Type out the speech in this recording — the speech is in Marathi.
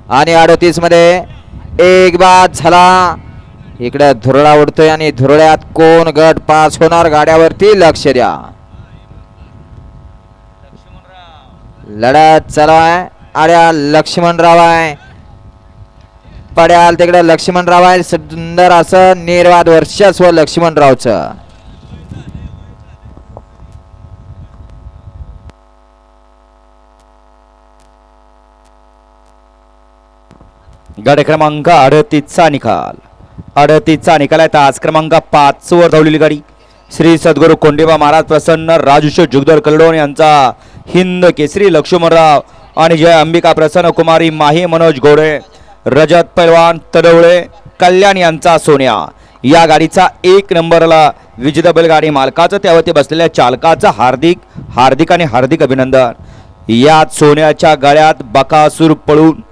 आणि 38 मध्ये एक बाद झाला. इकडे धुरळा उडतोय आणि धुरळ्यात कोण गट पास होणार गाड्यावरती लक्ष द्या. लढत चालू आहे. आड्या लक्ष्मणराव आहे, पड्याल तिकडे लक्ष्मणराव आहे. सुंदर असं निर्वाद वर्चस्व लक्ष्मणरावचं. गाडी क्रमांक 38चा निकाल. 38चा निकाल आहे. तास क्रमांक 5 वर धावलेली गाडी श्री सद्गुरू कोंडेबा महाराज प्रसन्न राजुष जुगदर कलडोन यांचा हिंद केसरी लक्ष्मणराव आणि जय अंबिका प्रसन्न कुमारी माही मनोज घोडे रजत पैलवान तडवळे कल्याण यांचा सोन्या. या गाडीचा 1 नंबरला विजेता बैलगाडी मालकाचं त्यावरती बसलेल्या चालकाचं हार्दिक आणि हार्दिक अभिनंदन. यात सोन्याच्या गाड्यात बकासूर पळून